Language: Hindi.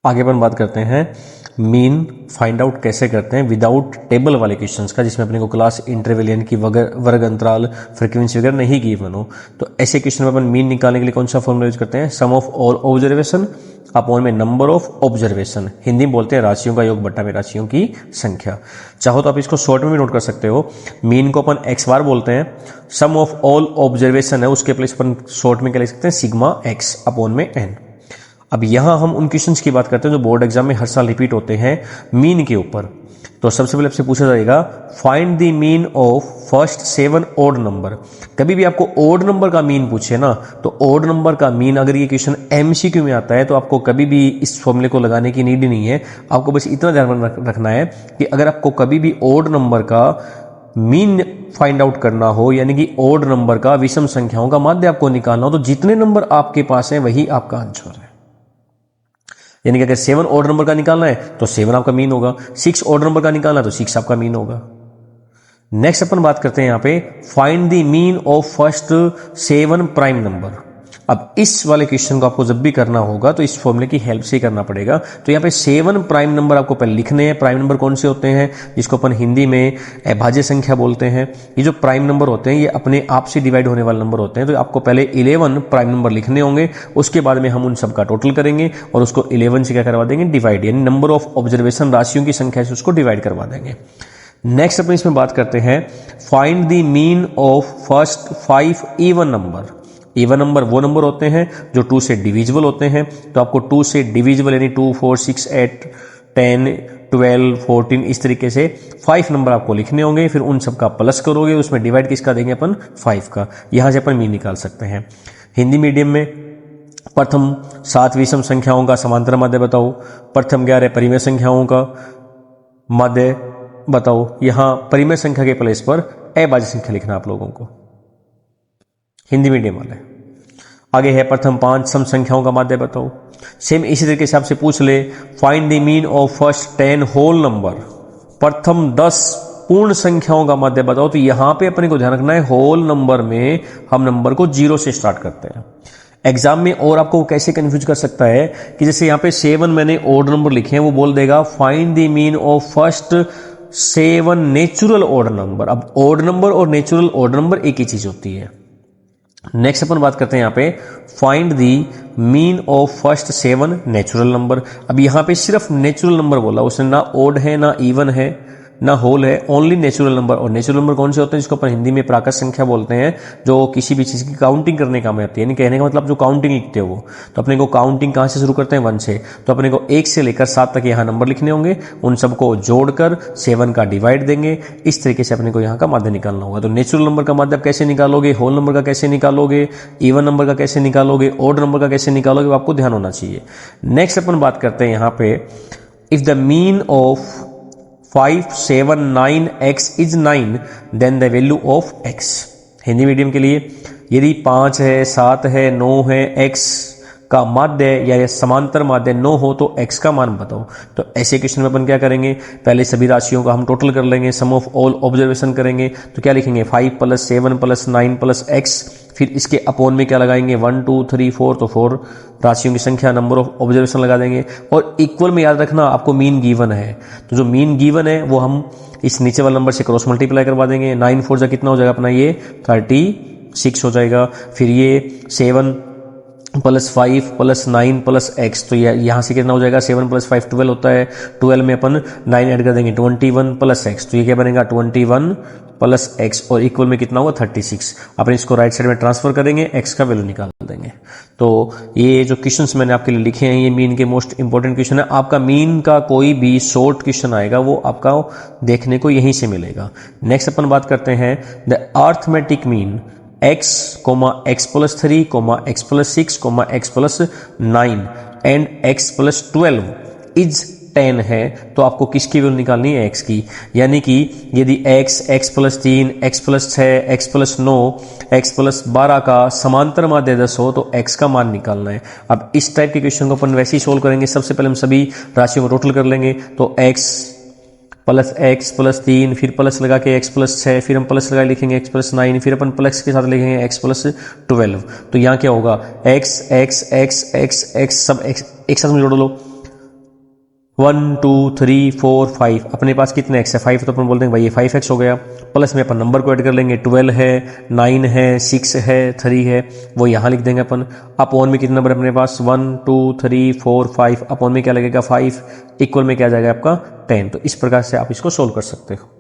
आगे अपन बात करते हैं मीन फाइंड आउट कैसे करते हैं विदाउट टेबल वाले क्वेश्चंस का, जिसमें अपने को क्लास इंटरवेलियन की वर्ग अंतराल फ्रीक्वेंसी वगैरह नहीं गिवन हो। तो ऐसे क्वेश्चन में अपन मीन निकालने के लिए कौन सा फॉर्मूला यूज करते हैं, सम ऑफ ऑल ऑब्जर्वेशन अपॉन में नंबर ऑफ ऑब्जर्वेशन, हिंदी में बोलते हैं राशियों का योग बट्टा में राशियों की संख्या। चाहो तो आप इसको शॉर्ट में भी नोट कर सकते हो, मीन को अपन एक्स बार बोलते हैं, सम ऑफ ऑल ऑब्जर्वेशन है उसके प्लेस अपन शॉर्ट में क्या लिख सकते हैं, सिग्मा एक्स अपॉन में एन। अब यहां हम उन क्वेश्चंस की बात करते हैं जो बोर्ड एग्जाम में हर साल रिपीट होते हैं मीन के ऊपर। तो सबसे पहले आपसे पूछा जाएगा find the mean of first 7 odd number. कभी भी आपको ओड नंबर का मीन पूछे ना, तो ओड नंबर का मीन अगर ये क्वेश्चन एमसीक्यू में आता है तो आपको कभी भी इस फॉर्मूले को लगाने की नीड नहीं है। आपको बस इतना ध्यान में रखना है कि अगर आपको कभी भी ओड नंबर का मीन फाइंड आउट करना हो, यानी कि ओड नंबर का विषम संख्याओं का माध्य आपको निकालना हो, तो जितने नंबर आपके पास है वही आपका आंसर है। यानी कि अगर 7 ऑड नंबर का निकालना है तो 7 आपका मीन होगा, 6 ऑड नंबर का निकालना है तो 6 आपका मीन होगा। नेक्स्ट अपन बात करते हैं यहां पे find the mean of first 7 prime number. अब इस वाले क्वेश्चन को आपको जब भी करना होगा तो इस फॉर्मूले की हेल्प से ही करना पड़ेगा। तो यहाँ पे 7 प्राइम नंबर आपको पहले लिखने हैं। प्राइम नंबर कौन से होते हैं, जिसको अपन हिंदी में अभाज्य संख्या बोलते हैं। ये जो प्राइम नंबर होते हैं ये अपने आप से डिवाइड होने वाले नंबर होते हैं। तो आपको पहले 11 प्राइम नंबर लिखने होंगे, उसके बाद में हम उन सबका टोटल करेंगे और उसको 11 से क्या करवा देंगे, डिवाइड, यानी नंबर ऑफ ऑब्जर्वेशन राशियों की संख्या से उसको डिवाइड करवा देंगे। नेक्स्ट अपन इसमें बात करते हैं find the mean of first 5 even number. Even number वो नंबर होते हैं जो 2 से डिविजिबल होते हैं। तो आपको 2 से डिविजिबल यानी 2, 4, 6, 8, 10, 12, 14 इस तरीके से 5 नंबर आपको लिखने होंगे। फिर उन सबका प्लस करोगे, उसमें डिवाइड किसका देंगे अपन, 5 का। यहां से अपन मीन निकाल सकते हैं। हिंदी मीडियम में प्रथम 7 विषम संख्याओं का समांतर माध्य बताओ, प्रथम 11 परिमेय संख्याओं का माध्य बताओ। यहां परिमेय संख्या के प्लेस पर अभाज्य संख्या लिखना आप लोगों को, हिंदी मीडियम वाले। आगे है प्रथम 5 सम संख्याओं का माध्य बताओ। सेम इसी तरीके से आपसे पूछ ले find the mean of first 10 whole number. प्रथम 10 पूर्ण संख्याओं का माध्य बताओ। तो यहां पे अपने को ध्यान रखना है होल नंबर में हम नंबर को 0 से स्टार्ट करते हैं। एग्जाम में और आपको कैसे कंफ्यूज कर सकता है कि जैसे यहां पे 7 मैंने ओड नंबर लिखे हैं, वो बोल देगा find the mean of first 7 natural odd number. अब ओड नंबर और नेचुरल ओड नंबर एक ही चीज होती है। नेक्स्ट अपन बात करते हैं यहां पे find the mean of first 7 natural number. अब यहां पे सिर्फ नेचुरल नंबर बोला, उसने ना ओड है ना इवन है ना होल है, ओनली नेचुरल नंबर। और नेचुरल नंबर कौन से होते हैं, जिसको अपन हिंदी में प्राकृत संख्या बोलते हैं, जो किसी भी चीज की काउंटिंग करने काम में आती है। यानी कहने का मतलब जो काउंटिंग लिखते हो वो, तो अपने को काउंटिंग कहां से शुरू करते हैं, 1 से। तो अपने को 1 से लेकर 7 तक यहाँ नंबर लिखने होंगे, उन सबको जोड़कर 7 का डिवाइड देंगे। इस तरीके से अपने को यहाँ का माध्य निकालना होगा। तो नेचुरल नंबर का माध्य कैसे निकालोगे, होल नंबर का कैसे निकालोगे, इवन नंबर का कैसे निकालोगे, ओड नंबर का कैसे निकालोगे, आपको ध्यान होना चाहिए। नेक्स्ट अपन बात करते हैं यहाँ पे if the mean of 5, 7, 9 x is 9 then the value of x। Hindi medium के लिए यदि 5 है, 7 है, 9 है, x का माध्य या समांतर माध्य 9 हो तो x का मान बताओ। तो ऐसे क्वेश्चन में अपन क्या करेंगे, पहले सभी राशियों का हम टोटल कर लेंगे, सम ऑफ ऑल ऑब्जर्वेशन करेंगे। तो क्या लिखेंगे 5 + 7 + 9 + x, फिर इसके अपॉन में क्या लगाएंगे 1, 2, 3, 4, तो 4 राशियों की संख्या, नंबर ऑफ ऑब्जर्वेशन लगा देंगे। और इक्वल में याद रखना आपको मीन गिवन है, तो जो मीन गिवन है वो हम इस नीचे वाले नंबर से क्रॉस मल्टीप्लाई करवा देंगे। 9 4 जा कितना हो जाएगा अपना, ये 36 हो जाएगा। फिर ये 7 + 5 + 9 + x, तो यहाँ से कितना हो जाएगा 7 + 5 12 होता है। 12 में अपन 9 ऐड कर देंगे 21 + x, तो ये क्या बनेगा 21 + x, और इक्वल में कितना होगा 36। अपन इसको राइट साइड में ट्रांसफर करेंगे, x का वैल्यू निकाल देंगे। तो ये जो क्वेश्चंस मैंने आपके लिए लिखे हैं ये मीन के मोस्ट इंपॉर्टेंट क्वेश्चन है। आपका मीन का कोई भी शॉर्ट क्वेश्चन आएगा वो आपका देखने को यहीं से मिलेगा। नेक्स्ट अपन बात करते हैं the arithmetic mean x, x + 3, x + 6, x + 9 and x + 12 is 10 है। तो आपको किसकी वैल्यू निकालनी है, x की। यानी कि यदि x, x + 3, x + 6, x + 9, x + 12 का समांतर माध्य 10 हो तो x का मान निकालना है। अब इस टाइप के क्वेश्चन को अपन वैसे ही सोल्व करेंगे। सबसे पहले हम सभी राशियों को टोटल कर लेंगे। तो x + 3, फिर प्लस लगा के x + 6, फिर हम प्लस लगा लिखेंगे x + 9, फिर अपन प्लस के साथ लिखेंगे x + 12। तो यहाँ क्या होगा x, x, x, x, x सब x एक साथ में जोड़ लो। 1 2 3 4 5 अपने पास कितने एक्स है 5, तो अपन बोल देंगे भाई ये 5x हो गया। प्लस में अपन नंबर को ऐड कर लेंगे, 12 है, 9 है, 6 है, 3 है, वो यहाँ लिख देंगे अपन। अपॉन में कितने नंबर है अपने पास 1 2 3 4 5, अपॉन में क्या लगेगा 5, इक्वल में क्या जाएगा आपका 10। तो इस प्रकार से आप इसको सोल्व कर सकते हो।